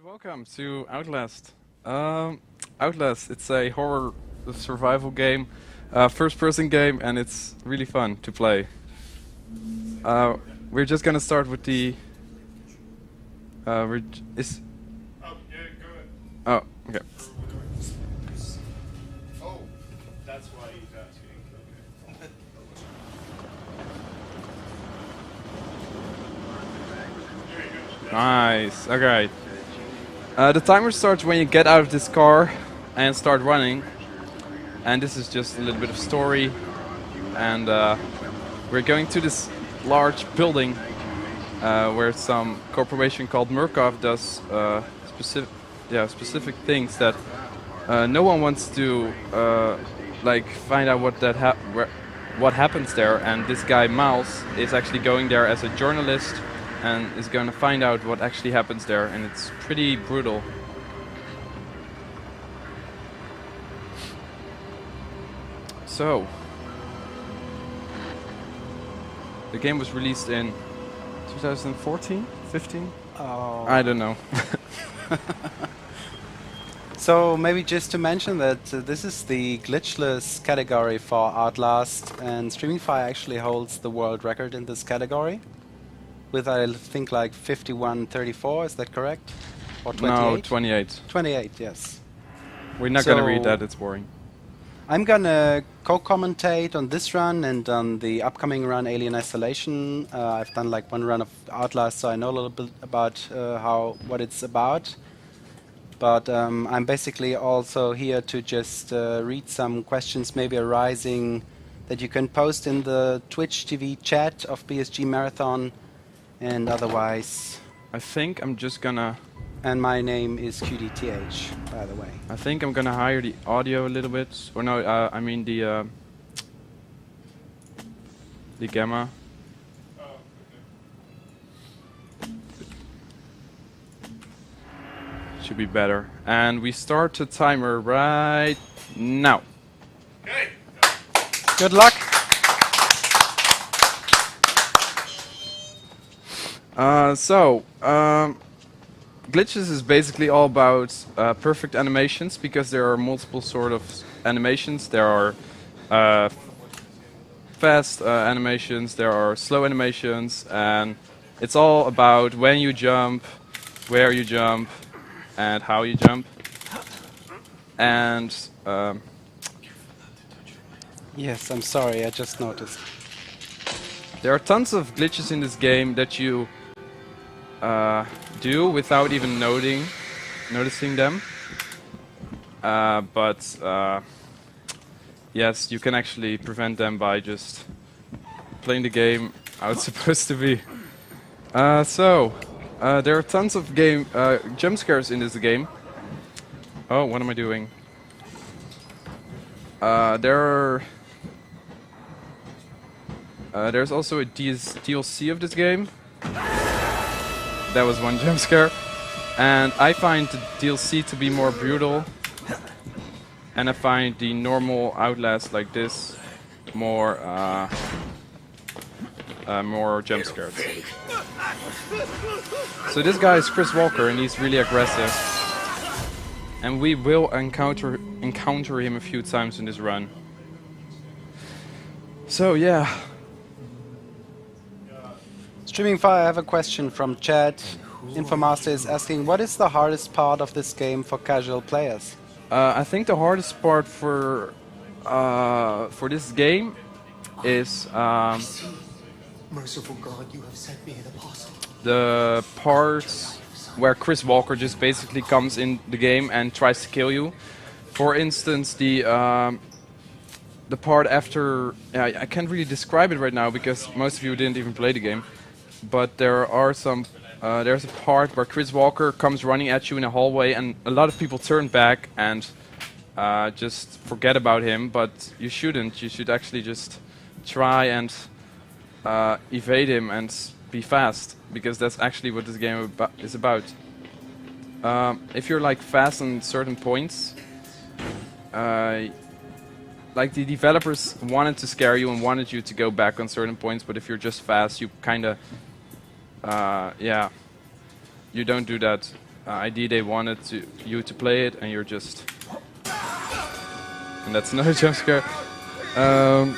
Welcome to Outlast. Outlast, it's a horror survival game, first-person game, and it's really fun to play. We're just gonna start with the. Oh, yeah, go ahead. Oh, okay. Oh, that's why he's asking. Okay. There you go. Nice. Okay. The timer starts when you get out of this car and start running. And this is just a little bit of story. And we're going to this large building where some corporation called Murkoff does specific things that no one wants to like find out what happens there. And this guy Miles is actually going there as a journalist and is going to find out what actually happens there, and it's pretty brutal. So, the game was released in 2014, 15? Oh. I don't know. So maybe just to mention that this is the glitchless category for Outlast, and StreamingFire actually holds the world record in this category with, I think, like 51:34, is that correct? Or 28? No, 28. 28, yes. We're not going to read that, it's boring. I'm gonna co-commentate on this run and on the upcoming run, Alien Isolation. I've done like one run of Outlast, so I know a little bit about what it's about. But I'm basically also here to just read some questions maybe arising that you can post in the Twitch TV chat of BSG Marathon, and otherwise. I think I'm just gonna... And my name is QDTH, by the way. I think I'm gonna hire the audio a little bit. Or no, I mean the gamma. Oh, okay. Should be better. And we start the timer right now. Okay. Good luck. Glitches is basically all about perfect animations, because there are multiple sort of animations. There are fast animations, there are slow animations, and it's all about when you jump, where you jump, and how you jump. And Yes, I'm sorry, I just noticed. there are tons of glitches in this game that you do without even noticing them. But yes, you can actually prevent them by just playing the game how it's supposed to be. There are tons of jump scares in this game. Oh, what am I doing? There's also a DLC of this game. That was one jump scare. And I find the DLC to be more brutal. And I find the normal Outlast like this more jump scares. So this guy is Chris Walker, and he's really aggressive. And we will encounter him a few times in this run. So yeah. StreamingFire, I have a question from chat. Infomaster is asking, what is the hardest part of this game for casual players? I think the hardest part for this game is Merciful God, you have sent me an apostle. the parts where Chris Walker just basically comes in the game and tries to kill you. For instance, the part after... I can't really describe it right now because most of you didn't even play the game. But there are some... there's a part where Chris Walker comes running at you in a hallway, and a lot of people turn back and just forget about him, but you shouldn't. You should actually just try and evade him and be fast, because that's actually what this game is about. If you're like fast on certain points, like the developers wanted to scare you and wanted you to go back on certain points, but if you're just fast, you kind of, yeah, you don't do that. ID they wanted you to play it, and you're just... And that's another jump scare. And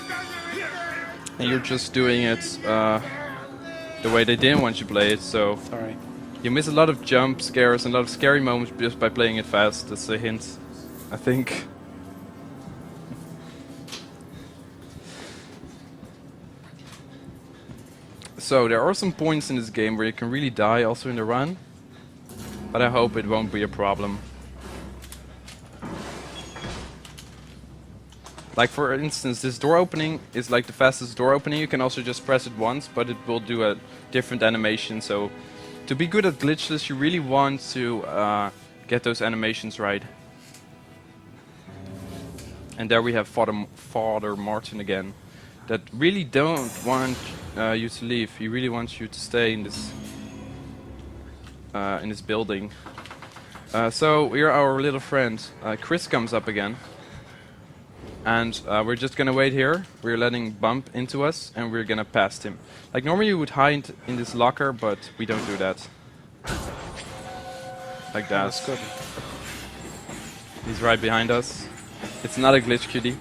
you're just doing it the way they didn't want you to play it, so... Sorry. You miss a lot of jump scares and a lot of scary moments just by playing it fast. That's a hint, I think. So there are some points in this game where you can really die also in the run, but I hope it won't be a problem. Like for instance, this door opening is like the fastest door opening. You can also just press it once, but it will do a different animation. So to be good at glitchless, you really want to get those animations right. And there we have Father Martin again, that really don't want you to leave. He really wants you to stay in this building. So here our little friend Chris comes up again, and we're just gonna wait here. We're letting bump into us, and we're gonna past him. Like normally you would hide in this locker, but we don't do that. Like that. That's good. He's right behind us. It's not a glitch, cutie.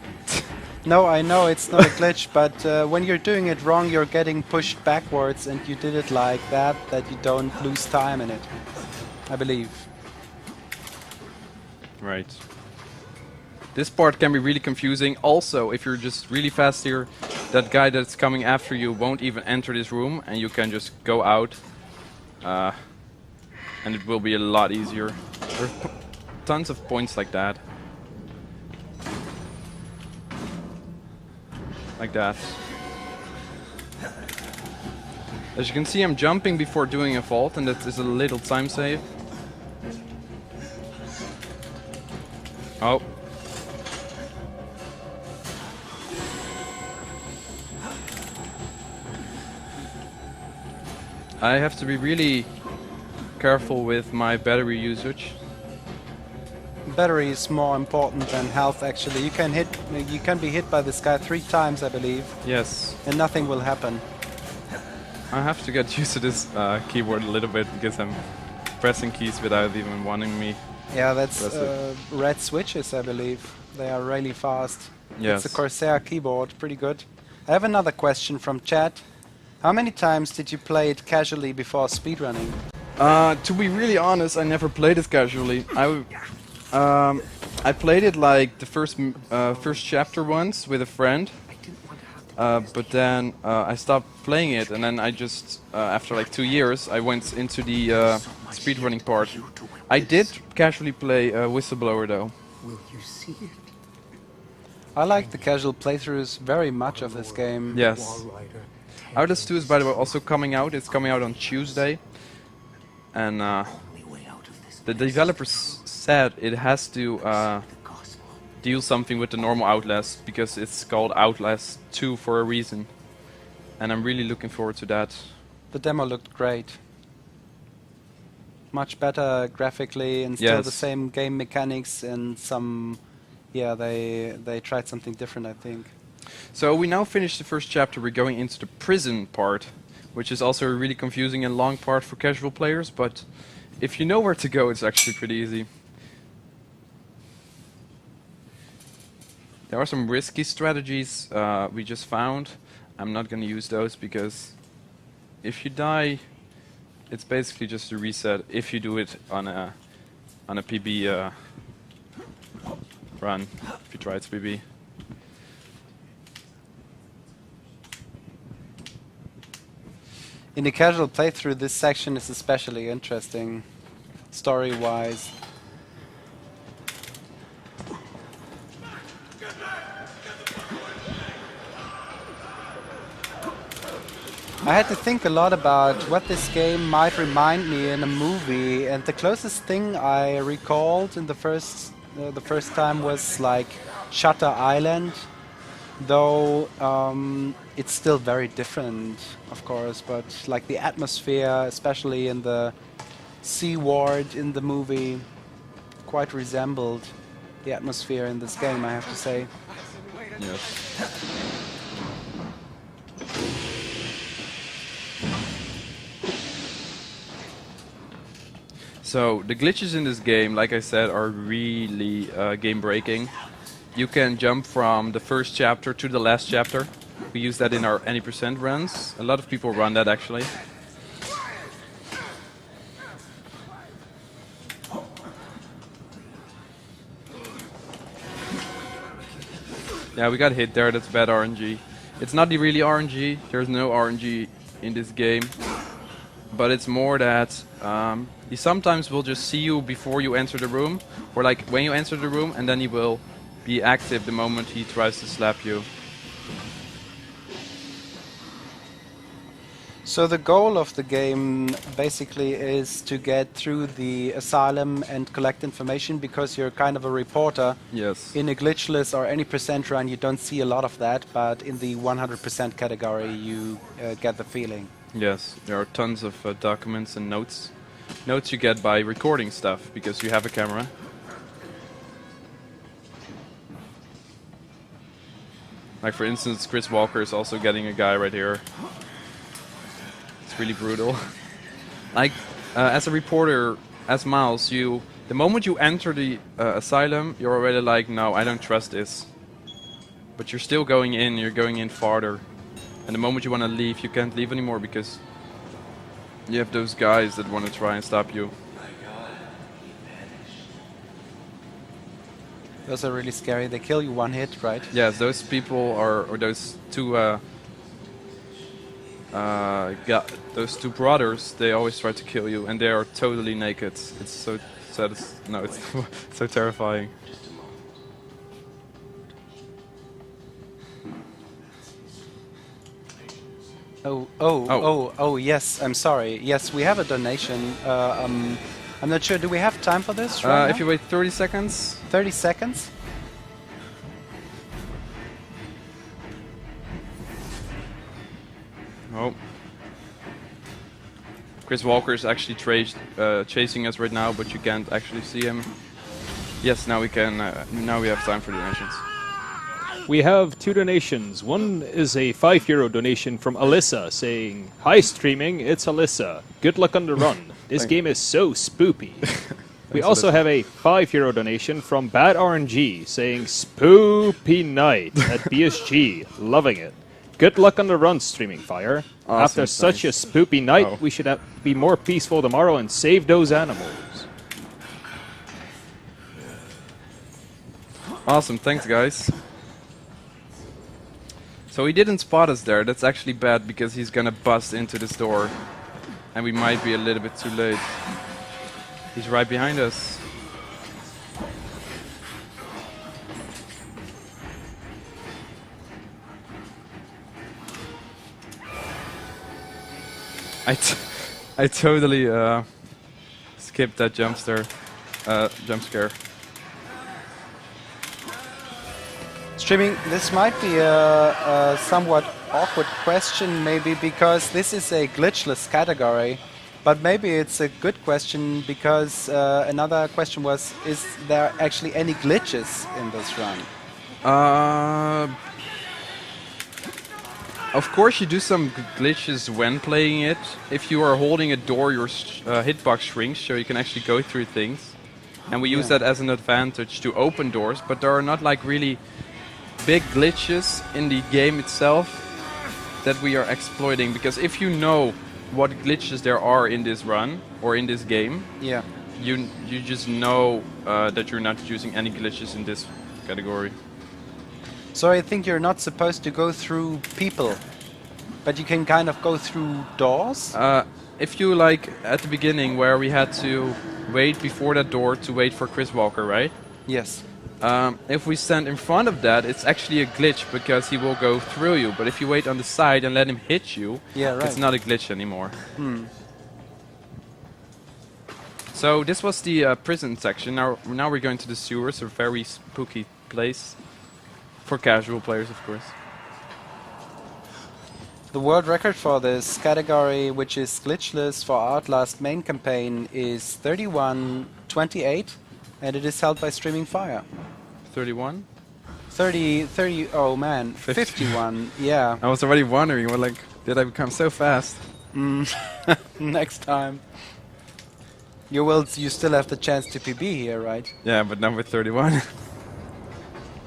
No, I know it's not a glitch, but when you're doing it wrong, you're getting pushed backwards, and you did it like that you don't lose time in it. I believe. Right. This part can be really confusing. Also, if you're just really fast here, that guy that's coming after you won't even enter this room, and you can just go out. And it will be a lot easier. There's tons of points like that. Like that. As you can see, I'm jumping before doing a vault, and that is a little time save. Oh. I have to be really careful with my battery usage. Battery is more important than health. Actually, you can be hit by this guy 3 times, I believe, Yes. and nothing will happen. I have to get used to this keyboard a little bit because I'm pressing keys without even wanting me. Yeah, that's Press it. red switches, I believe. They are really fast. Yes. It's a Corsair keyboard, pretty good. I have another question from chat. How many times did you play it casually before speedrunning? To be really honest, I never played it casually. I played it like the first chapter once with a friend, but then I stopped playing it, and then I just after like 2 years I went into the speedrunning part. I did casually play Whistleblower though. Will you see it? I like the casual playthroughs very much of this game. Yes. Wall Rider. Outlast 2 is by the way also coming out. It's coming out on Tuesday, and Only way out of this the developers said it has to the gospel. deal something with the normal Outlast because it's called Outlast 2 for a reason, and I'm really looking forward to that. The demo looked great. Much better graphically, and still Yes. the same game mechanics, and some... Yeah, they tried something different, I think. So we now finished the first chapter. We're going into the prison part, which is also a really confusing and long part for casual players, but if you know where to go, it's actually pretty easy. There are some risky strategies we just found. I'm not going to use those because if you die, it's basically just a reset if you do it on a PB run, if you try it's PB. In the casual playthrough, this section is especially interesting, story-wise. I had to think a lot about what this game might remind me in a movie, and the closest thing I recalled in the first time was like Shutter Island, though it's still very different, of course, but like the atmosphere, especially in the sea ward in the movie, quite resembled the atmosphere in this game, I have to say. Yes. So the glitches in this game, like I said, are really game breaking. You can jump from the first chapter to the last chapter. We use that in our any percent runs. A lot of people run that actually. Yeah, we got hit there. That's bad RNG. It's not really RNG. There's no RNG in this game. But it's more that he sometimes will just see you before you enter the room. Or like when you enter the room, and then he will be active the moment he tries to slap you. So the goal of the game basically is to get through the asylum and collect information, because you're kind of a reporter. Yes. In a glitchless or any percent run you don't see a lot of that, but in the 100% category you get the feeling. Yes, there are tons of documents and notes. Notes you get by recording stuff, because you have a camera. Like for instance, Chris Walker is also getting a guy right here. It's really brutal. Like, as a reporter, as Miles, the moment you enter the asylum, you're already like, no, I don't trust this. But you're still going in, you're going in farther. And the moment you want to leave, you can't leave anymore, because you have those guys that want to try and stop you. Those are really scary. They kill you one hit, right? Yes, those people are, or those two those two brothers, they always try to kill you, and they are totally naked. It's so no, it's so terrifying. Oh, yes, I'm sorry. Yes, we have a donation. I'm not sure, do we have time for this right If now? you wait 30 seconds. 30 seconds? Oh. Chris Walker is actually chasing us right now, but you can't actually see him. Yes, now we can. Now we have time for donations. We have 2 donations. One is a €5 donation from Alyssa saying, "Hi streaming, it's Alyssa. Good luck on the run. This game is so spoopy." We also have a €5 donation from Bad RNG saying, "Spoopy night at BSG. Loving it. Good luck on the run, StreamingFire. Awesome, After such a spoopy night, we should be more peaceful tomorrow and save those animals." Awesome, thanks guys. So he didn't spot us there. That's actually bad, because he's gonna bust into this door. And we might be a little bit too late. He's right behind us. I totally skipped that jump scare. Streaming, this might be a somewhat awkward question maybe, because this is a glitchless category, but maybe it's a good question because another question was, is there actually any glitches in this run? Of course you do some glitches when playing it. If you are holding a door, your hitbox shrinks, so you can actually go through things. And we use that as an advantage to open doors, but there are not like really big glitches in the game itself that we are exploiting, because if you know what glitches there are in this run or in this game, Yeah. you just know that you're not using any glitches in this category. So I think you're not supposed to go through people, but you can kind of go through doors? If you like at the beginning where we had to wait before that door to wait for Chris Walker, right? Yes. If we stand in front of that, it's actually a glitch, because he will go through you. But if you wait on the side and let him hit you, Yeah, right. it's not a glitch anymore. So this was the prison section. Now we're going to the sewers, a very spooky place. For casual players, of course. The world record for this category, which is glitchless for Outlast main campaign, is 31:28, and it is held by StreamingFire. 31? 30, oh man, 51, yeah. I was already wondering, well, like, did I become so fast? Next time. You still have the chance to PB here, right? Yeah, but number 31.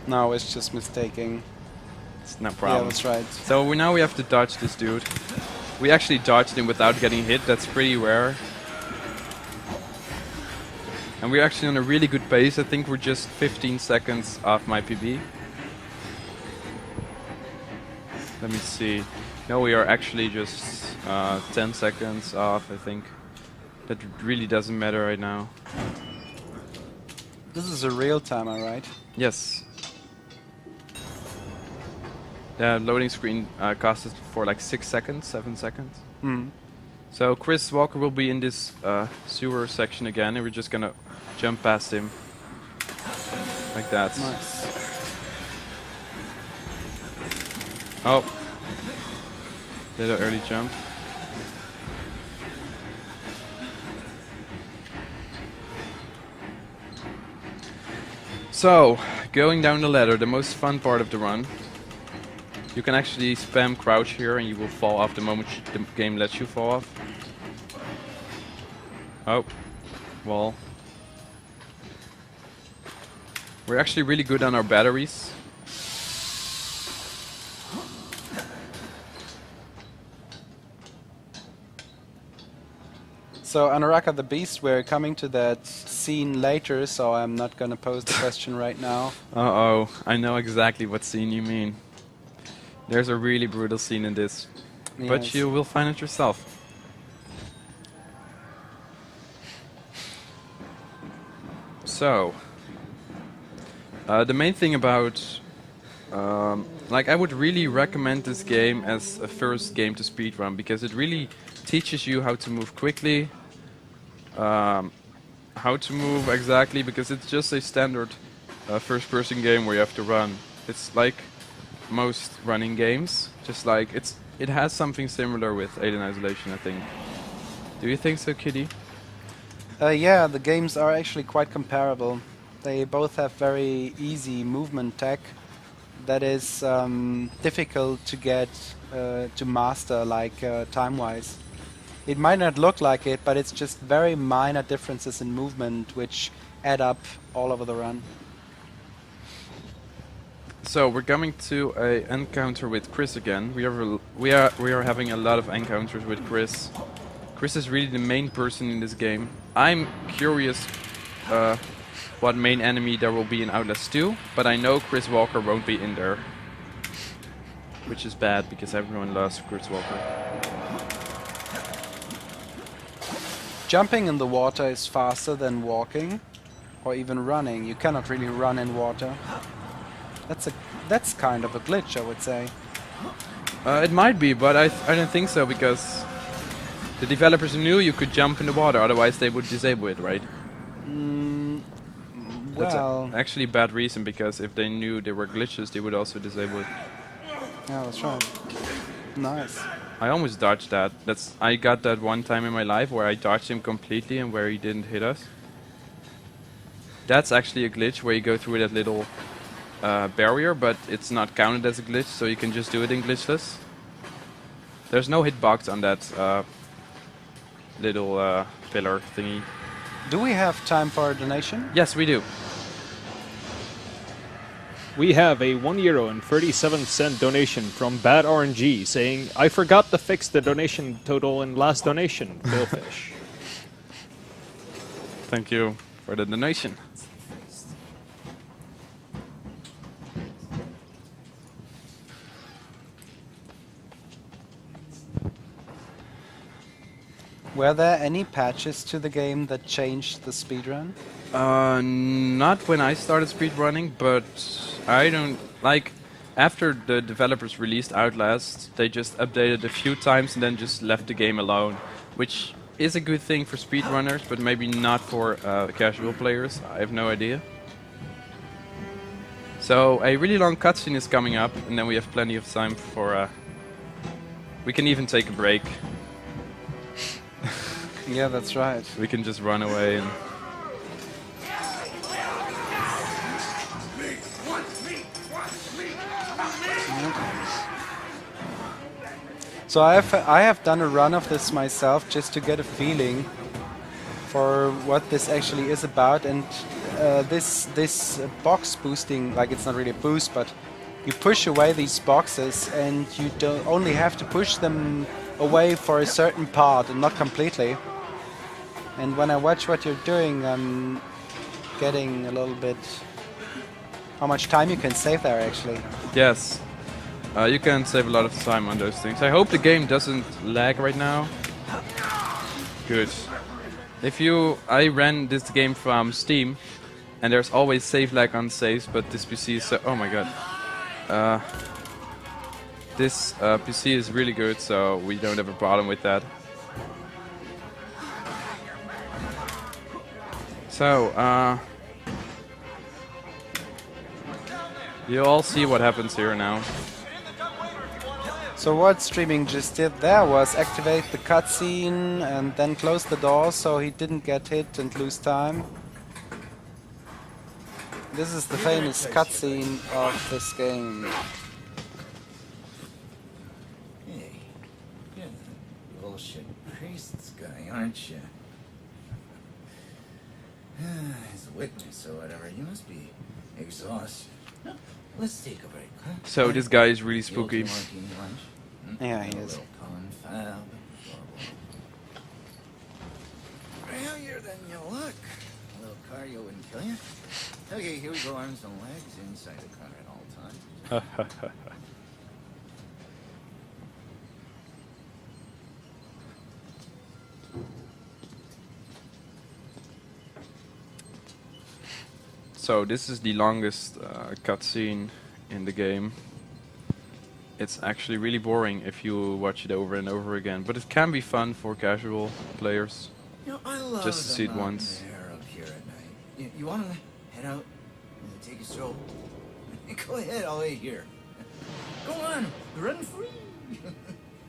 No, it's just mistaking. It's no Yeah, problem. that's right. So now we have to dodge this dude. We actually dodged him without getting hit. That's pretty rare. And we're actually on a really good pace. I think we're just 15 seconds off my PB. Let me see. No, we are actually just 10 seconds off, I think. That really doesn't matter right now. This is a real timer, right? Yes. The loading screen costs us for like 6 seconds, 7 seconds. Hmm. So Chris Walker will be in this sewer section again, and we're just gonna jump past him. Like that. Nice. Oh. Little early jump. So, going down the ladder, the most fun part of the run. You can actually spam crouch here and you will fall off the moment the game lets you fall off. Oh, wall. We're actually really good on our batteries. So, Anuraka the Beast, we're coming to that scene later, so I'm not gonna pose the question right now. Uh-oh, I know exactly what scene you mean. There's a really brutal scene in this. But Yes. you will find it yourself. So, the main thing about, like, I would really recommend this game as a first game to speedrun because it really teaches you how to move quickly, how to move exactly, because it's just a standard first-person game where you have to run. It's like most running games, just like it has something similar with Alien Isolation, I think. Do you think so, Kitty? Yeah, the games are actually quite comparable. They both have very easy movement tech that is difficult to get to master, like time-wise. It might not look like it, but it's just very minor differences in movement which add up all over the run. So we're coming to a encounter with Chris again. We are having a lot of encounters with Chris. Chris is really the main person in this game. I'm curious what main enemy there will be in Outlast 2, but I know Chris Walker won't be in there. Which is bad, because everyone loves Chris Walker. Jumping in the water is faster than walking, or even running. You cannot really run in water. That's kind of a glitch, I would say. It might be, but I don't think so, because the developers knew you could jump in the water, otherwise they would disable it, right? That's Well, actually a bad reason, because if they knew there were glitches, they would also disable it. yeah, that's right. Nice. I almost dodged that. I got that one time in my life where I dodged him completely and where he didn't hit us. That's actually a glitch where you go through that little barrier, but it's not counted as a glitch, so you can just do it in glitchless. There's no hitbox on that little pillar thingy. Do we have time for a donation? Yes, we do. We have a €1.37 donation from Bad RNG saying, I forgot to fix the donation total in last donation, Billfish. Thank you for the donation. Were there any patches to the game that changed the speedrun? Not when I started speedrunning, but I don't like. After the developers released Outlast, they just updated a few times and then just left the game alone, which is a good thing for speedrunners, but maybe not for casual players. I have no idea. So a really long cutscene is coming up, and then we have plenty of time for. We can even take a break. Yeah, that's right. We can just run away and. So I have done a run of this myself just to get a feeling for what this actually is about. And this box boosting, like it's not really a boost, but you push away these boxes and you don't only have to push them away for a certain part and not completely. And when I watch what you're doing, I'm getting a little bit how much time you can save there actually. Yes. You can save a lot of time on those things. I hope the game doesn't lag right now. Good. I ran this game from Steam, and there's always save lag on saves, but this PC is so, oh my god. This PC is really good, so we don't have a problem with that. So, you all see what happens here now. So what streaming just did there was activate the cutscene and then close the door so he didn't get hit and lose time. This is the famous cutscene of this game. Hey, you're the bullshit priests guy, aren't you? As a witness or whatever, you must be exhausted. No, let's take a break, huh? So this guy is really spooky. Yeah, he is. Confab. Heavier than you look. A little cardio wouldn't kill you. Okay, here we go, arms and legs inside the car at all times. So this is the longest cutscene in the game. It's actually really boring if you watch it over and over again, but it can be fun for casual players. You know, I love Just to see it the mountain once. air up here at night. You want to head out and take a stroll? Go ahead, I'll wait here. Go on, run free.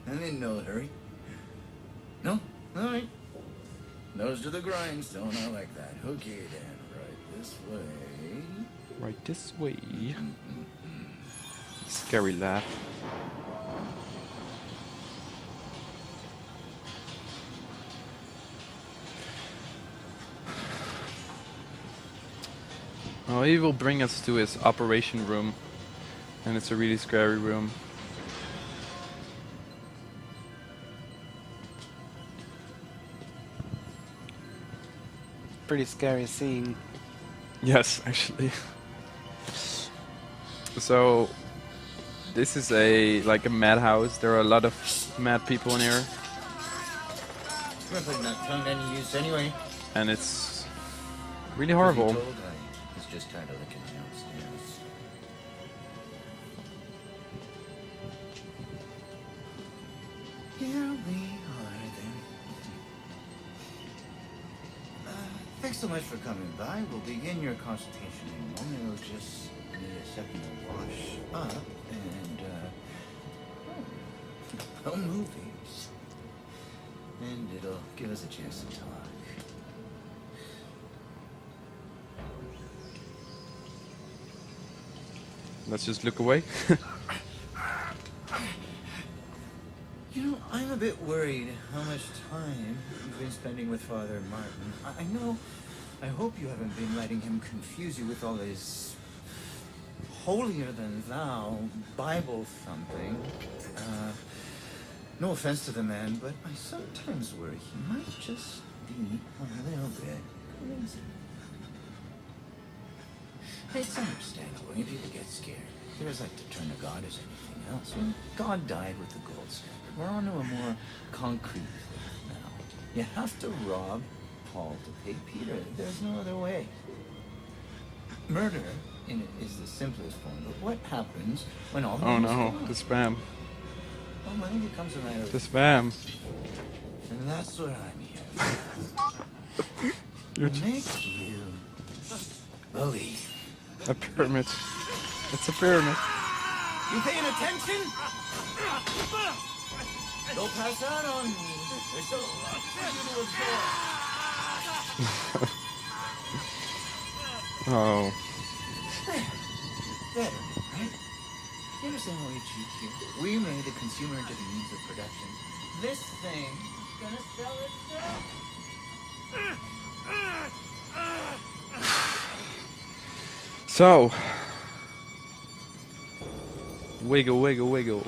I'm in no hurry. No? All right. Nose to the grindstone, I like that. Okay then, right this way. Right this way. Scary laugh. Well, he will bring us to his operation room, and it's a really scary room. Pretty scary scene. Yes, actually. So, this is like a madhouse. There are a lot of mad people in here, We're putting that tongue to any use anyway. and it's really horrible. Told I was just tired of licking downstairs. Here we are then. Thanks so much for coming by. We'll begin your consultation in a moment. We'll just need a second to wash up and movies. And it'll give us a chance to talk. Let's just look away. You know, I'm a bit worried how much time you've been spending with Father Martin. I know, I hope you haven't been letting him confuse you with all his holier-than-thou Bible thumping. No offense to the man, but I sometimes worry he might just be a little bit crazy. It's understandable when people get scared. They're as like to turn to God as anything else. When God died with the gold standard, we're on to a more concrete faith now. You have to rob Paul to pay Peter. There's no other way. Murder is the simplest form, but what happens when all Oh is no, gone? the spam. Well, I think it comes a matter The of... spam. And that's what I'm here You're to make you believe. a pyramid. It's a pyramid. You paying attention? Don't pass out on me. There's a lot for you to absorb. Oh. Better, right? You understand how we cheat here? We made the consumer into the means of production. This thing's gonna sell itself. So, wiggle, wiggle, wiggle.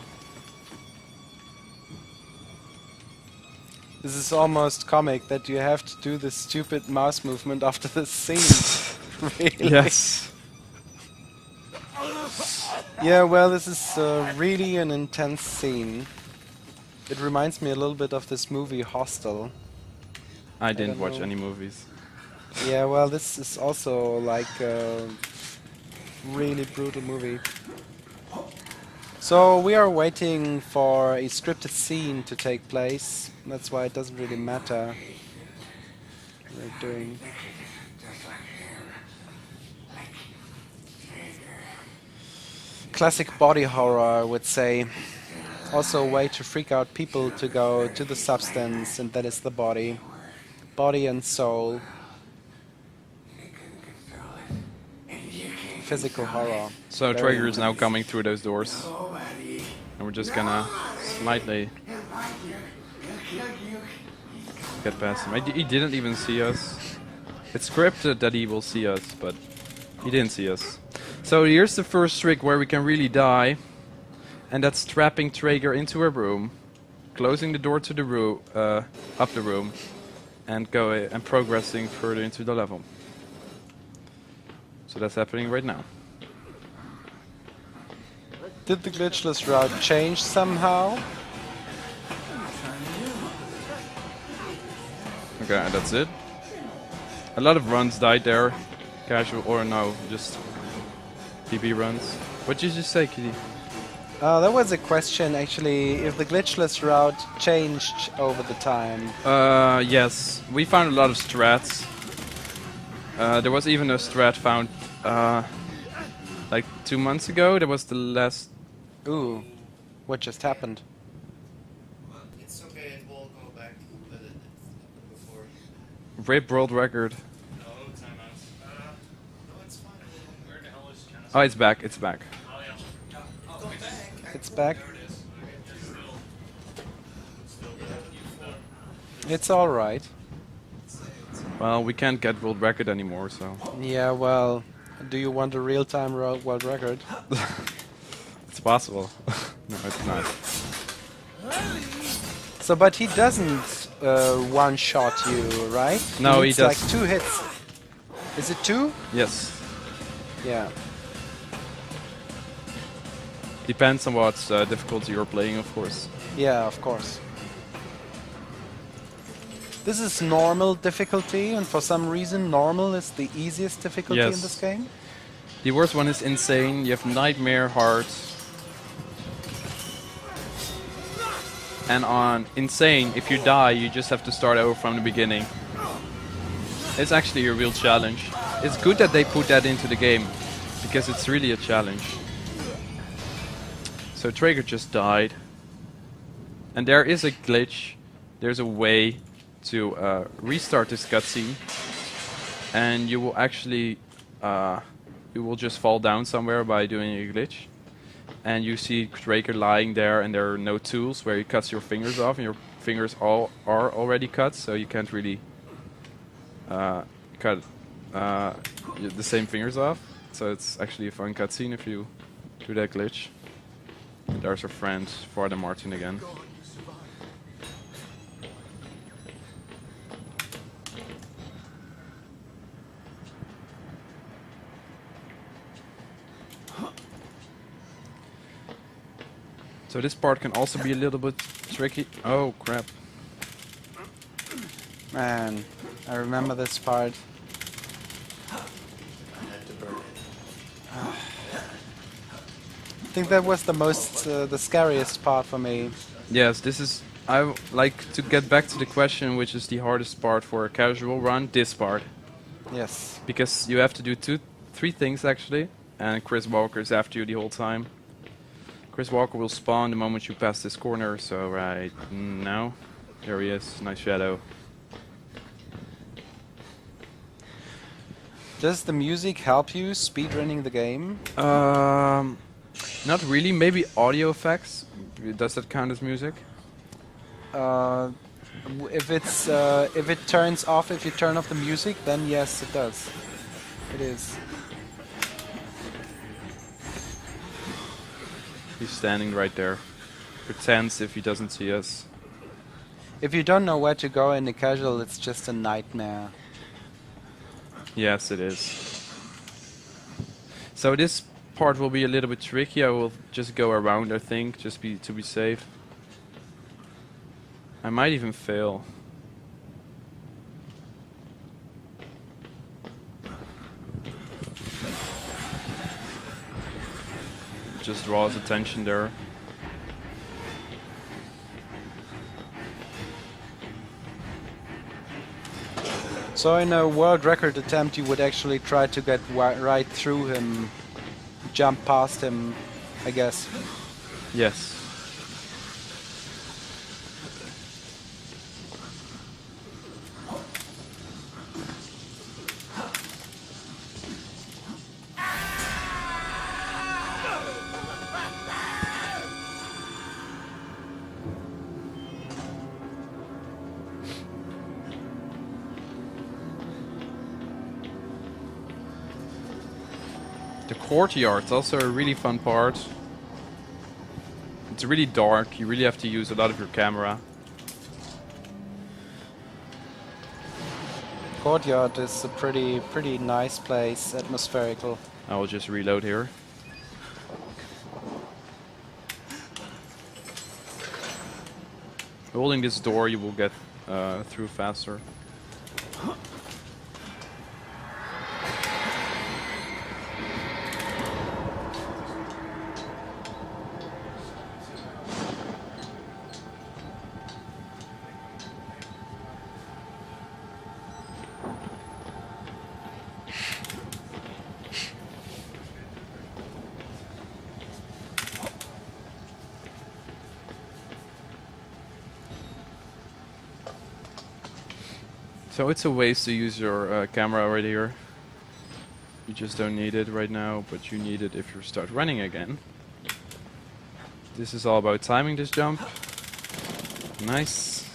This is almost comic that you have to do this stupid mouse movement after this scene. Really? Yes. Yeah, well, this is really an intense scene. It reminds me a little bit of this movie Hostel. I didn't don't watch know. any movies. Yeah, well, this is also like a really brutal movie. So we are waiting for a scripted scene to take place. That's why it doesn't really matter what we're doing. Classic body horror, I would say. Also a way to freak out people to go to the substance, and that is the body. Body and soul. Physical horror. So Very Traeger is now coming through those doors. And we're just gonna slightly get past him. He didn't even see us. It's scripted that he will see us, but he didn't see us. So here's the first trick where we can really die. And that's trapping Traeger into a room, closing the door to the room, up the room, and progressing further into the level. So that's happening right now. Did the glitchless route change somehow? Okay, and that's it. A lot of runs died there. Casual, or no, just PB runs. What did you just say, Kitty? That was a question actually, if the glitchless route changed over the time. Yes. We found a lot of strats. There was even a strat found like 2 months ago. That was the last. Ooh, what just happened? It's okay, it will go back, but it's before. RIP world record. No, timeouts. No, it's fine. Where the hell is China? Oh, it's back. It's back. Oh, yeah. Go back. It's back. There it is. Okay, still there. It's alright. Well, we can't get world record anymore, so Yeah, well, do you want a real-time world record? it's possible. No, it's not. So, but he doesn't one-shot you, right? No, he needs does. like 2 hits. Is it 2? Yes. Yeah. Depends on what difficulty you're playing, of course. Yeah, of course. This is normal difficulty, and for some reason normal is the easiest difficulty in Yes. this game. The worst one is insane. You have nightmare hard. And on insane, if you die, you just have to start over from the beginning. It's actually a real challenge. It's good that they put that into the game, because it's really a challenge. So Traeger just died. And there is a glitch. There's a way to restart this cutscene. And you will actually... you will just fall down somewhere by doing a glitch. And you see Traeger lying there, and there are no tools where he cuts your fingers off, and your fingers all are already cut, so you can't really cut the same fingers off. So it's actually a fun cutscene if you do that glitch. And there's our friend Father Martin again. So this part can also be a little bit tricky. Oh crap. Man, I remember this part. I think that was the most, the scariest part for me. Yes, this is... I like to get back to the question, which is the hardest part for a casual run, this part. Yes. Because you have to do 3 things actually, and Chris Walker is after you the whole time. Chris Walker will spawn the moment you pass this corner, so right now, there he is, nice shadow. Does the music help you speedrunning the game? Not really, maybe audio effects. Does that count as music? If it turns off, if you turn off the music, then yes, it does. It is. He's standing right there. Pretends if he doesn't see us. If you don't know where to go in the casual, it's just a nightmare. Yes, it is. So this part will be a little bit tricky. I will just go around, I think, just to be safe. I might even fail. Just draws attention there. So in a world record attempt, you would actually try to get right through him, jump past him, I guess. Yes. The courtyard's also a really fun part. It's really dark, you really have to use a lot of your camera. Courtyard is a pretty nice place, atmospherical. I will just reload here. Holding this door, you will get through faster. So it's a waste to use your camera right here. You just don't need it right now, but you need it if you start running again. This is all about timing this jump. Nice.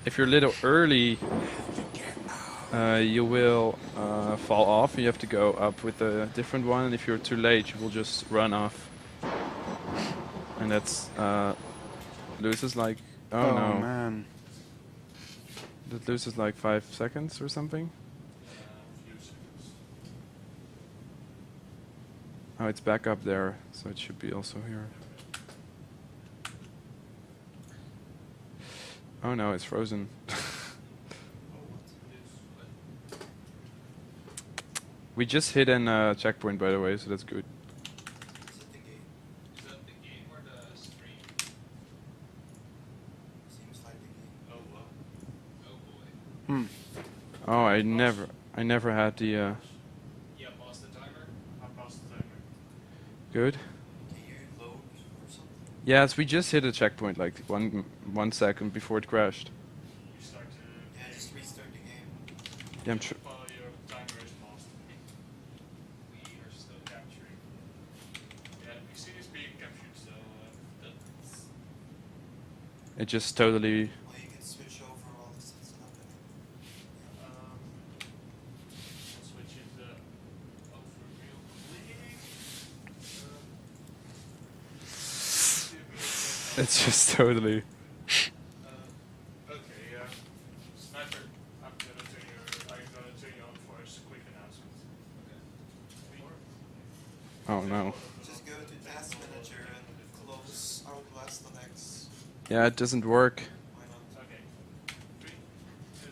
If you're a little early, you will fall off. You have to go up with a different one. And if you're too late, you will just run off. And that's loses like oh no. Man. That loses like 5 seconds or something. Oh, it's back up there, so it should be also here. Oh no, it's frozen. We just hit a checkpoint, by the way, so that's good. Is it the game? Is that the game or the stream? Seems like the game. Oh wow. Oh boy. Oh, I never had the. Yeah, pause the timer. I paused the timer. Good. Can you load or something? Yes, we just hit a checkpoint like 1 second before it crashed. You start to Yeah, just restart the game. Yeah, follow your timer is paused. We are still capturing. Yeah, we see this being captured, so that's it just totally. Well, you can switch over while this is happening. switch it over real quick. It's just totally. Okay, Sniper, I'm gonna turn you on for a quick announcement. Okay. Oh no. Just go to Task Manager and close Outlast on X. Yeah, it doesn't work. Why not? Okay. 3, 2,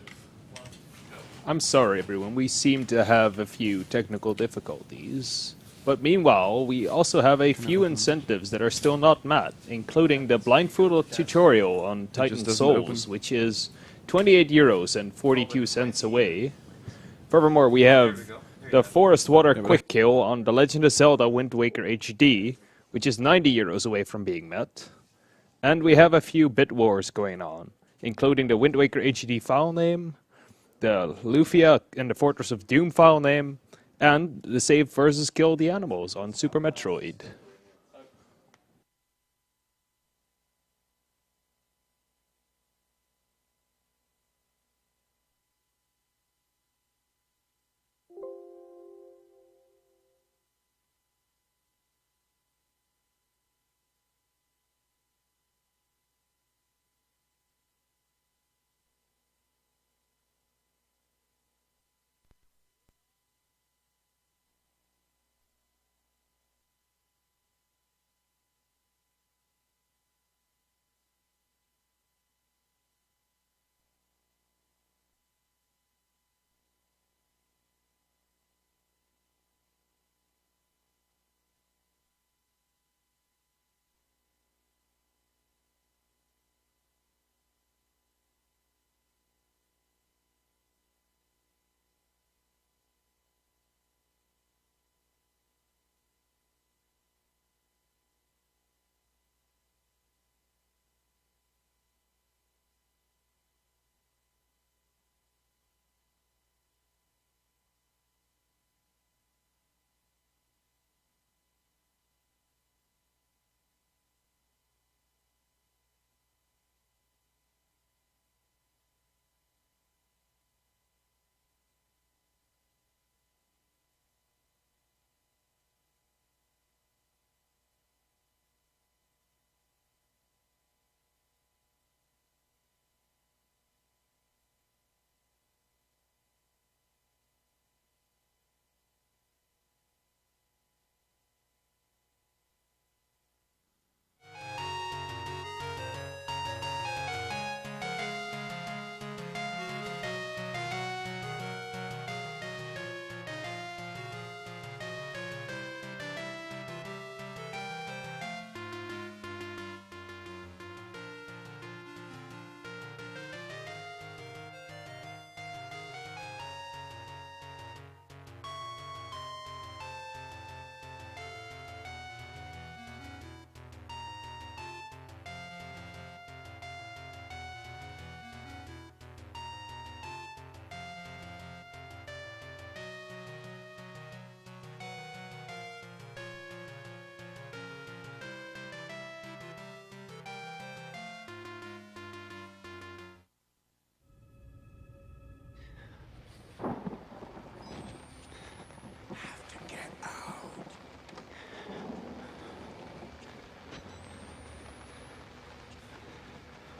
1, go. I'm sorry, everyone. We seem to have a few technical difficulties. But meanwhile, we also have a few incentives that are still not met, including the blindfolded tutorial on Titan doesn't Souls, open. which is 28 euros and 42 cents away. Furthermore, we have the Forest Water Quick Kill on The Legend of Zelda Wind Waker HD, which is 90 euros away from being met. And we have a few bit wars going on, including the Wind Waker HD file name, the Lufia and the Fortress of Doom file name, and the Save versus Kill the Animals on Super Metroid.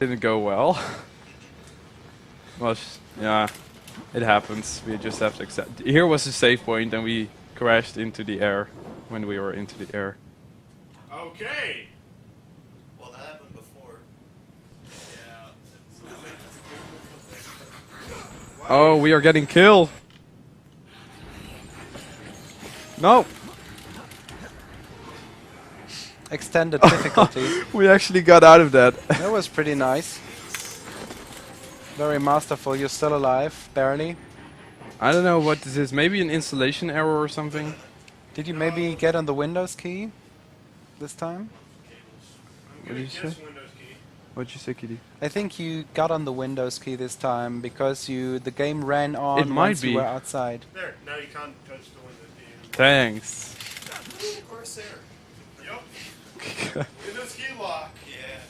didn't go well. Well, yeah, it happens. We just have to accept. Here was the save point, and we crashed into the air when we were into the air. Okay. Well, that happened before. Yeah. Oh, we are getting killed. No, Extended difficulty. we actually got out of that. That was pretty nice. Very masterful. You're still alive, barely. I don't know what this is. Maybe an installation error or something. Did you maybe get on the Windows key this time? I'm What gonna did you guess say? Windows key. What'd you say, Kitty? I think you got on the Windows key this time because the game ran on It might once you be. were outside. There. Now you can't touch the Windows key anymore. Thanks. Corsair. Yup. Windows key lock. Yeah.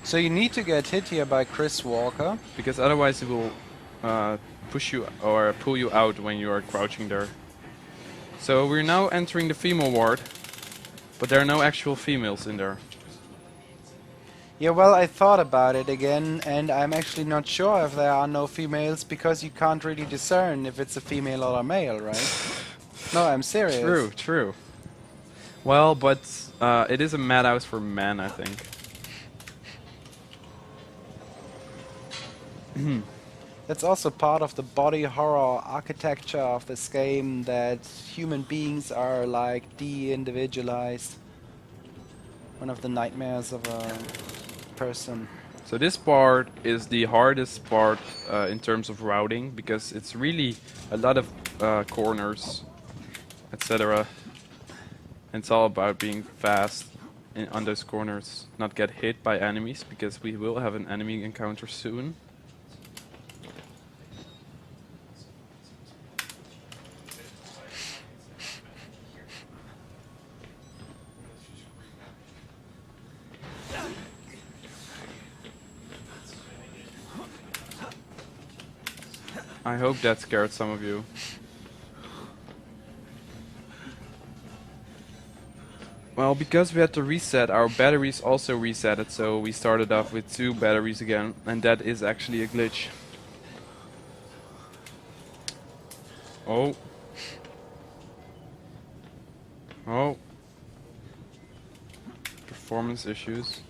So you need to get hit here by Chris Walker. Because otherwise it will push you or pull you out when you are crouching there. So we're now entering the female ward, but there are no actual females in there. Yeah, well, I thought about it again, and I'm actually not sure if there are no females because you can't really discern if it's a female or a male, right? No, I'm serious. True, true. Well, but it is a madhouse for men, I think. That's also part of the body horror architecture of this game, that human beings are like de-individualized. One of the nightmares of a person. So this part is the hardest part in terms of routing, because it's really a lot of corners, etc. It's all about being fast on those corners, not get hit by enemies, because we will have an enemy encounter soon. I hope that scared some of you. Well, because we had to reset, our batteries also resetted, so we started off with 2 batteries again, and that is actually a glitch. Oh. Oh. Performance issues.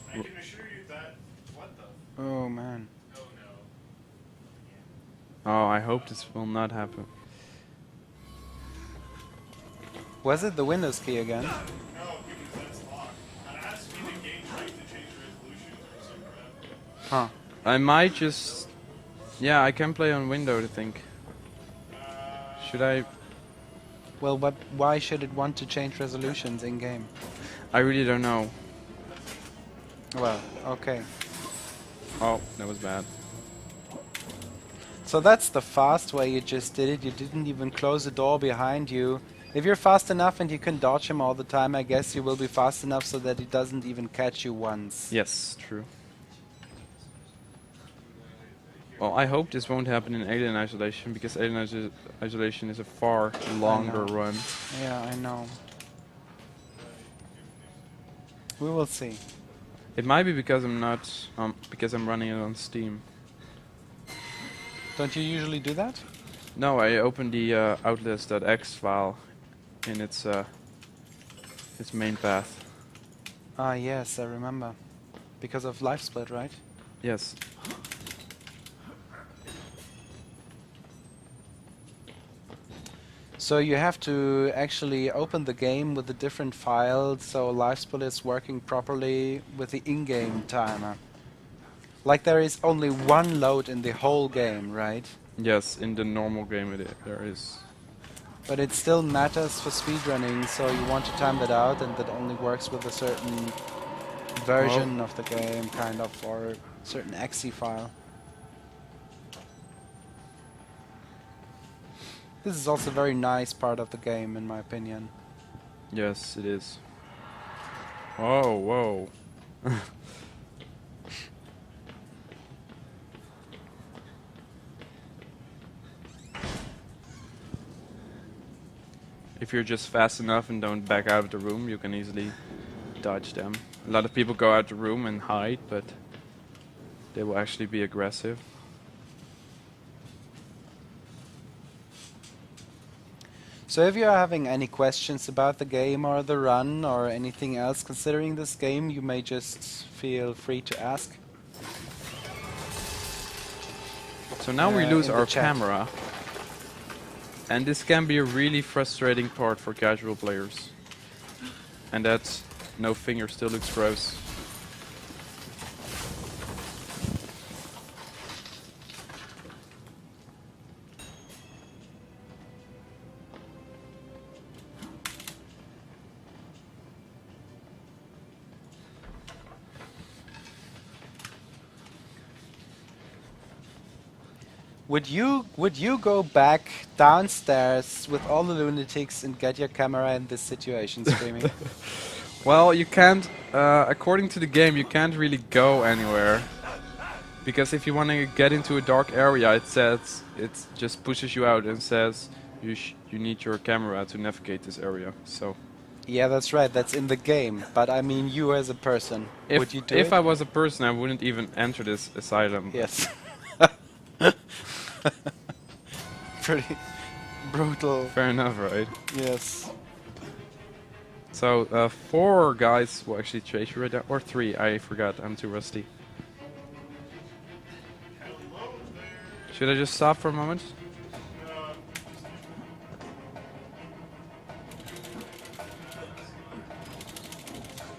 I can assure you that. What the? Oh man. Oh no. Oh, I hope this will not happen. Was it the Windows key again? No, because that's locked. And it has to be the game trying to change the resolution or some crap. Huh. I might just... Yeah, I can play on Windows, I think. Should I? Well, why should it want to change resolutions in game? I really don't know. Well, okay. Oh, that was bad. So that's the fast way you just did it. You didn't even close the door behind you. If you're fast enough and you can dodge him all the time, I guess you will be fast enough so that he doesn't even catch you once. Yes, true. Well, I hope this won't happen in Alien Isolation, because Alien Isolation is a far longer run. Yeah, I know. We will see. It might be because I'm not, because I'm running it on Steam. Don't you usually do that? No, I opened the Outlast.exe file in its main path. Ah, yes, I remember. Because of Life Split, right? Yes. So you have to actually open the game with a different file, so LiveSplit is working properly with the in-game timer. Like there is only one load in the whole game, right? Yes, in the normal game there is. But it still matters for speedrunning, so you want to time that out, and that only works with a certain version of the game, kind of, or a certain exe file. This is also a very nice part of the game, in my opinion. Yes, it is. Whoa, whoa. if you're just fast enough and don't back out of the room, you can easily dodge them. A lot of people go out the room and hide, but they will actually be aggressive. So if you're having any questions about the game or the run or anything else considering this game, you may just feel free to ask. So now we lose in the our chat. camera. And this can be a really frustrating part for casual players. And that no finger still looks gross. Would you go back downstairs with all the lunatics and get your camera in this situation streaming? Well, you can't, according to the game, you can't really go anywhere. Because if you want to get into a dark area, it says, it just pushes you out and says you need your camera to navigate this area. So, Yeah, that's right. That's in the game. But I mean, you as a person, would you do if it? I was a person, I wouldn't even enter this asylum. Yes. Pretty brutal. Fair enough, right? Yes. So, 4 guys will actually chase you right now. Or 3, I forgot. I'm too rusty. Hello there. Should I just stop for a moment?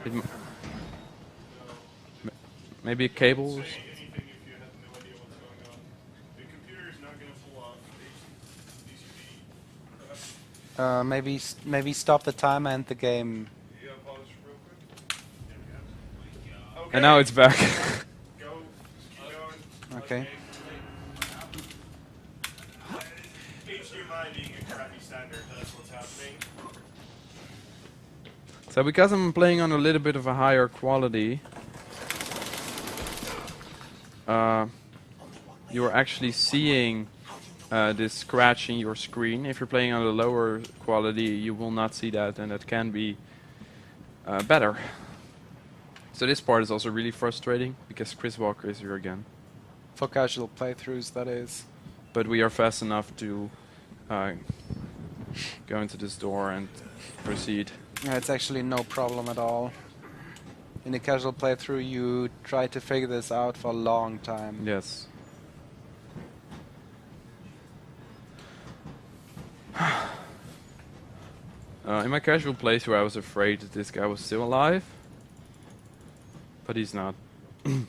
It maybe a cable? Say anything if you have no idea what's going on. The computer's not going to pull off HTTP. Maybe stop the timer and the game. Yeah, pause real quick. Okay. And now it's back. Go. Just keep going. Okay. HDMI being a crappy standard, that's what's happening. So because I'm playing on a little bit of a higher quality, you're actually seeing this scratch in your screen. If you're playing on a lower quality, you will not see that, and that can be better. So this part is also really frustrating, because Chris Walker is here again. For casual playthroughs, that is. But we are fast enough to go into this door and proceed. Yeah, it's actually no problem at all. In a casual playthrough, you try to figure this out for a long time. Yes. In my casual playthrough, I was afraid that this guy was still alive, but he's not. Looks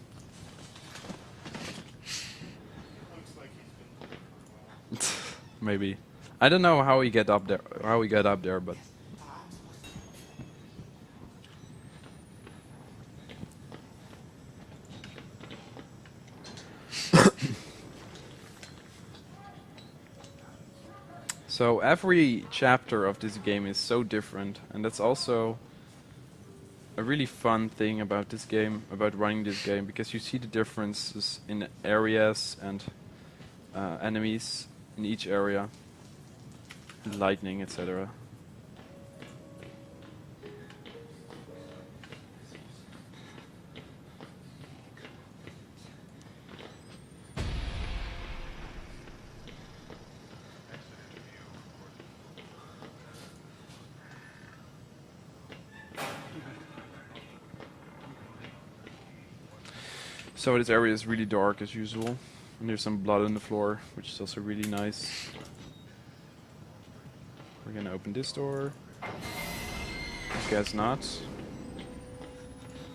like he's been for a while. Maybe. I don't know how he got up there. How he got up there, but. So every chapter of this game is so different, and that's also a really fun thing about this game, about running this game, because you see the differences in areas and enemies in each area, lightning, etc. So this area is really dark as usual, and there's some blood on the floor, which is also really nice. We're gonna open this door. Guess not.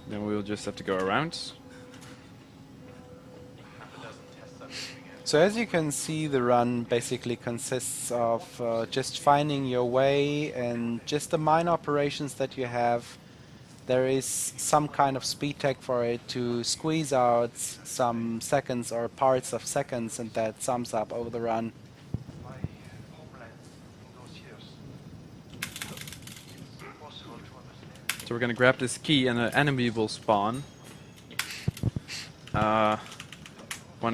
Then we'll just have to go around. So as you can see, the run basically consists of just finding your way and just the minor operations that you have. There is some kind of speed tech for it to squeeze out some seconds or parts of seconds, and that sums up over the run. So we're gonna grab this key and an enemy will spawn. One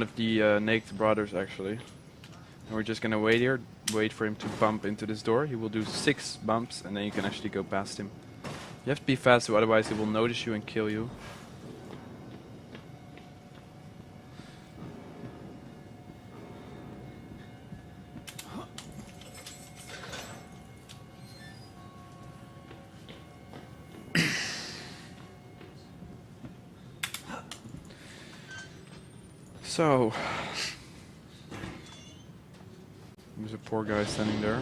of the Naked brothers actually. And we're just gonna wait here, wait for him to bump into this door. He will do 6 bumps, and then you can actually go past him. You have to be fast, otherwise he will notice you and kill you. So, there's a poor guy standing there.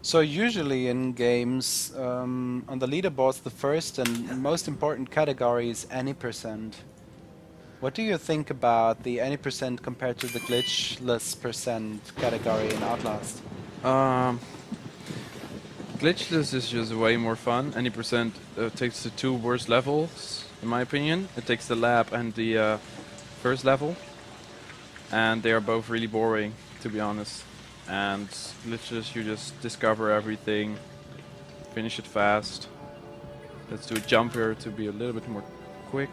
So usually in games, on the leaderboards, the first and most important category is any percent. What do you think about the any percent compared to the glitchless percent category in Outlast? Glitchless is just way more fun. Any percent takes the 2 worst levels, in my opinion. It takes the lab and the first level, and they are both really boring, to be honest. And glitchless, you just discover everything, finish it fast. Let's do a jump here to be a little bit more quick.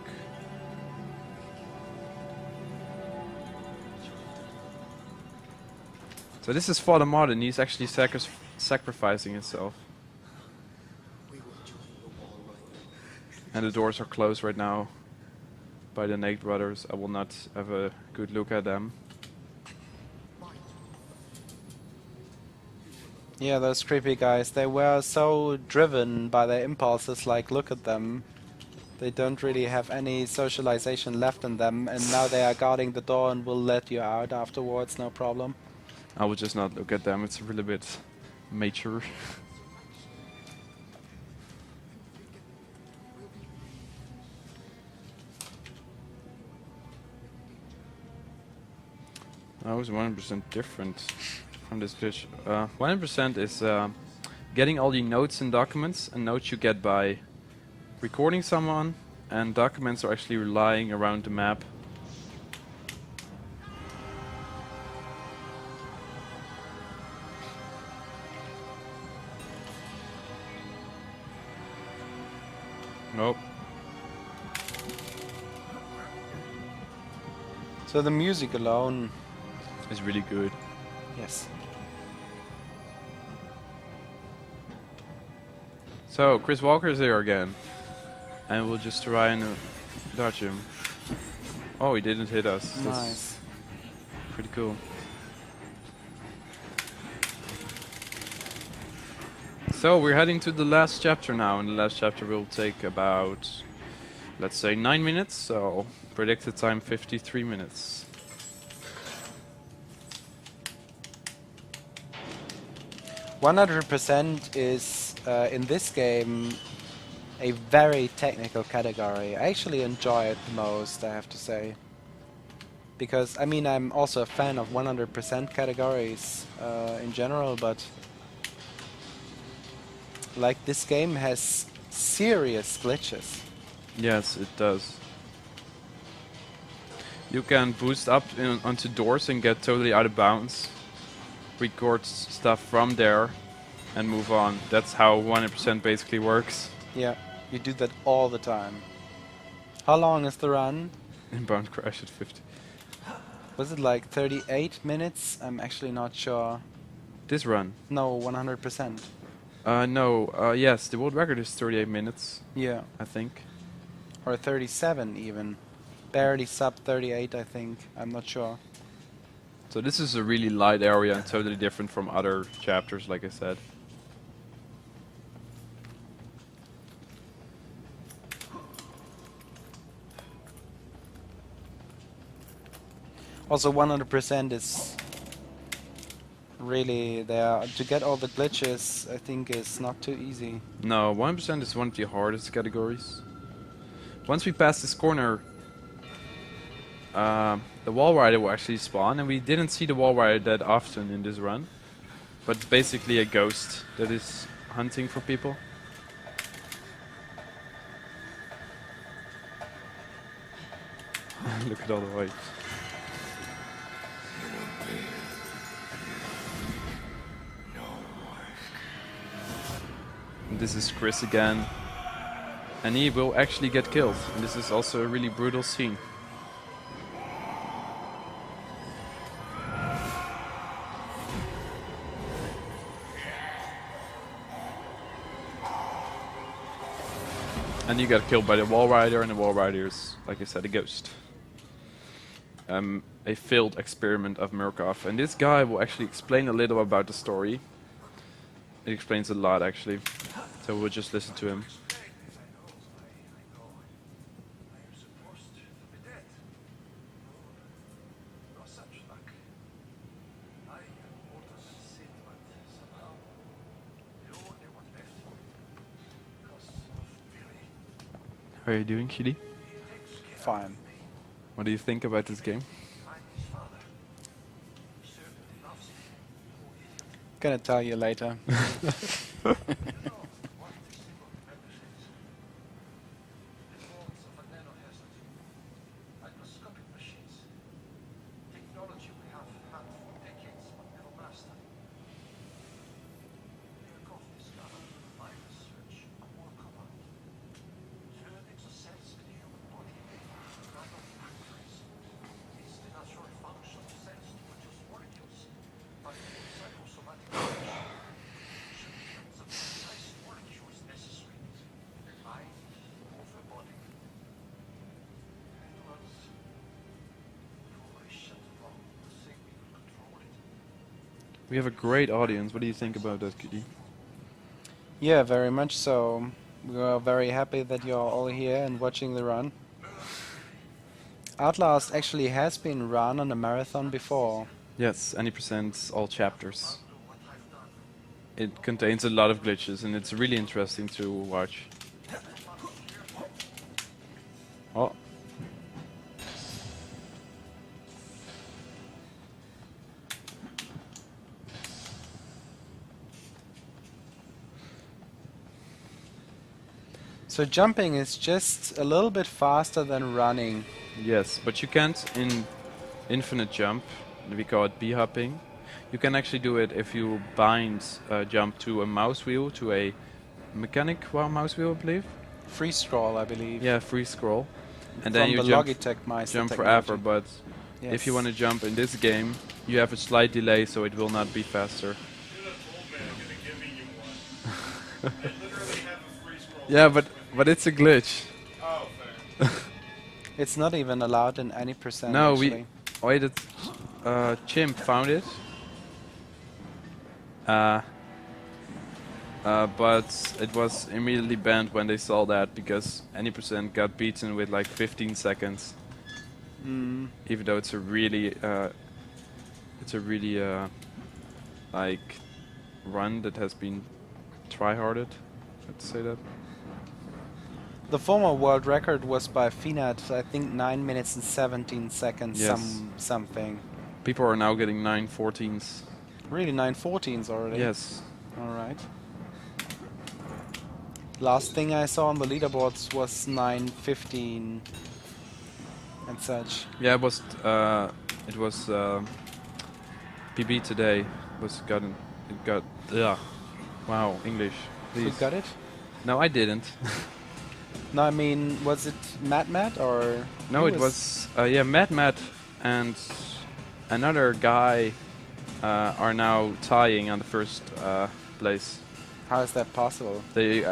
So this is Father Martin. He's actually sacrificing himself. And the doors are closed right now by the Naked Brothers. I will not have a good look at them. Yeah, those creepy guys, they were so driven by their impulses, like look at them. They don't really have any socialization left in them, and now they are guarding the door and will let you out afterwards, no problem. I will just not look at them. It's a little bit mature. That was 100% different from this glitch. 100% is getting all the notes and documents, and notes you get by recording someone, and documents are actually lying around the map. Nope. So the music alone, It's really good. yes. So, Chris Walker is there again. And we'll just try and dodge him. Oh, he didn't hit us. That's Nice. pretty cool. So, we're heading to the last chapter now. And the last chapter will take about, let's say, 9 minutes. So, predicted time 53 minutes. %100% is in this game a very technical category. I actually enjoy it the most, I have to say. Because, I mean, I'm also a fan of 100% categories in general, but like this game has serious glitches. Yes, it does. You can boost up onto doors and get totally out of bounds. Record stuff from there and move on. That's how 100% basically works. Yeah, you do that all the time. How long is the run? Inbound crash at 50. Was it like 38 minutes? I'm actually not sure. This run? No, 100%. No, yes, the world record is 38 minutes, Yeah. I think. Or 37 even. Barely sub 38, I think. I'm not sure. So this is a really light area and totally different from other chapters, like I said. Also 100% is really there. To get all the glitches, I think is not too easy. No, 100% is one of the hardest categories. Once we pass this corner, the wall rider will actually spawn, and we didn't see the wall rider that often in this run. But it's basically a ghost that is hunting for people. Look at all the white. And this is Chris again. And he will actually get killed. And this is also a really brutal scene. And you get killed by the wall rider, and the wall rider is, like I said, a ghost. A failed experiment of Murkoff. And this guy will actually explain a little about the story. It explains a lot, actually. So we'll just listen to him. How are you doing, Shidi? Fine. What do you think about this game? Gonna tell you later. We have a great audience. What do you think about that, Kitty? Yeah, very much so. We are very happy that you're all here and watching the run. Outlast actually has been run on a marathon before. Yes, any percent, all chapters. It contains a lot of glitches, and it's really interesting to watch. Oh. So jumping is just a little bit faster than running. Yes, but you can't in infinite jump. We call it b-hopping. You can actually do it if you bind jump to a mouse wheel, to a mechanic mouse wheel, I believe. Free scroll, I believe. Yeah, free scroll. And From then you the jump, Logitech mice jump technology. forever, but if you Yes. want to jump in this game, you have a slight delay, so it will not be faster. Should have told me I'm gonna give you one. I literally have a free scroll. Yeah, but it's a glitch. Oh, fair. It's not even allowed in any percent. No, actually. we waited. Chimp found it. But it was immediately banned when they saw that, because any percent got beaten with like 15 seconds. Even though it's a really like run that has been try-harded. Let's say that. The former world record was by Finat, I think 9 minutes and 17 seconds, Yes. something. People are now getting 9:14s. Really 9:14s already? Yes. Alright. Last thing I saw on the leaderboards was 9:15 and such. Yeah, it was PB today. It got wow, English. Who Please. got it? No, I didn't. No, I mean, was it Matt or? No, who it was Matt and another guy are now tying on the first place. How is that possible? They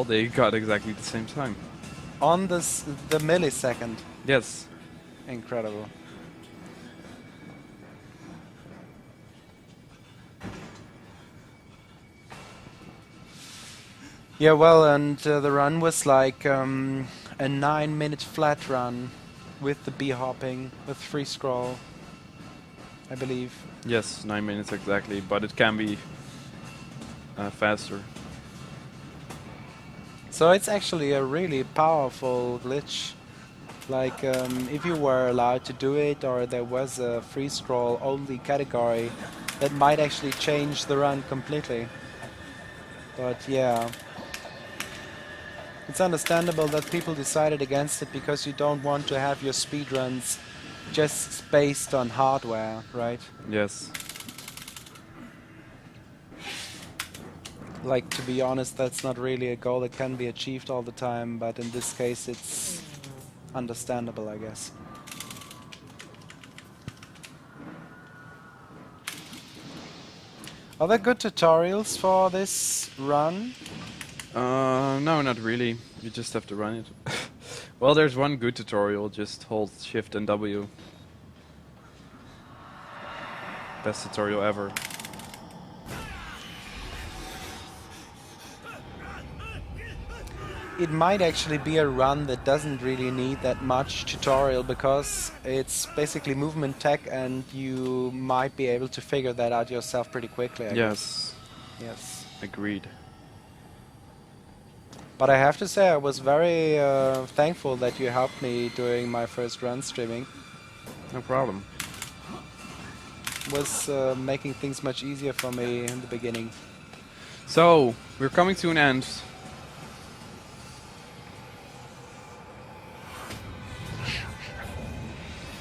they got exactly the same time. On the millisecond. Yes. Incredible. Yeah, well, and the run was like a 9-minute flat run with the b-hopping, with free scroll, I believe. Yes, 9 minutes exactly, but it can be faster. So it's actually a really powerful glitch. Like, if you were allowed to do it, or there was a free scroll only category, that might actually change the run completely. But yeah, it's understandable that people decided against it, because you don't want to have your speedruns just based on hardware, right? Yes. Like, to be honest, that's not really a goal that can be achieved all the time, but in this case it's understandable, I guess. Are there good tutorials for this run? No, not really. You just have to run it. Well, there's one good tutorial. Just hold Shift and W. Best tutorial ever. It might actually be a run that doesn't really need that much tutorial because it's basically movement tech and you might be able to figure that out yourself pretty quickly. I guess. Yes, Yes. agreed. But I have to say I was very thankful that you helped me during my first run streaming. No problem. It was making things much easier for me in the beginning. So, we're coming to an end.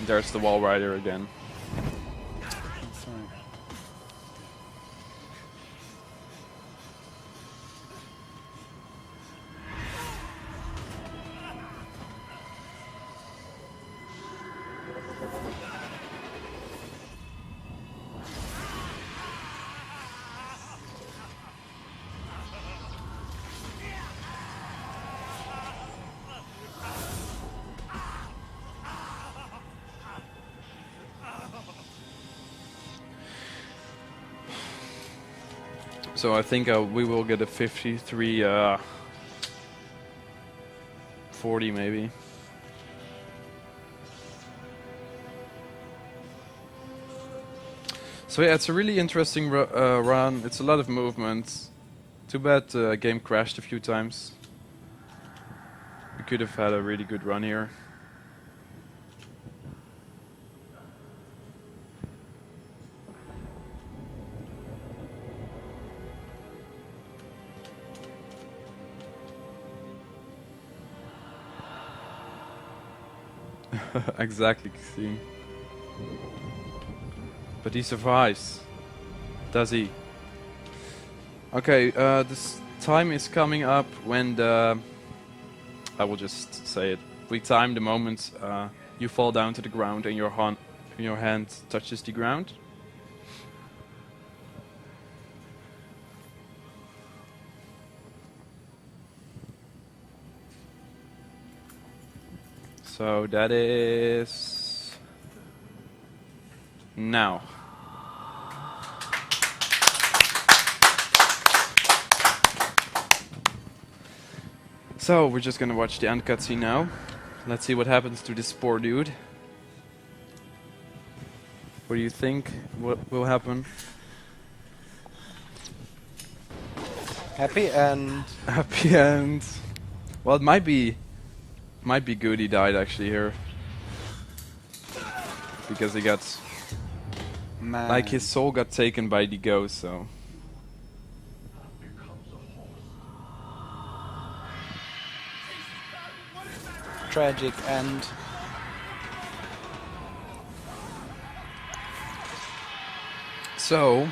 There's the wall rider again. Sorry. So I think we will get a 53, 40 maybe. So yeah, it's a really interesting run. It's a lot of movement. Too bad the game crashed a few times. We could have had a really good run here. Exactly, Christine. But he survives. Does he? Okay, this time is coming up when the... I will just say it. We time the moment you fall down to the ground and your hand touches the ground. So that is now. So we're just gonna watch the end cutscene now. Let's see what happens to this poor dude. What do you think? What will happen? Happy end. Happy end. Well, it might be good he died actually here. Because he got... Man. Like his soul got taken by the ghost, so... Tragic end. So...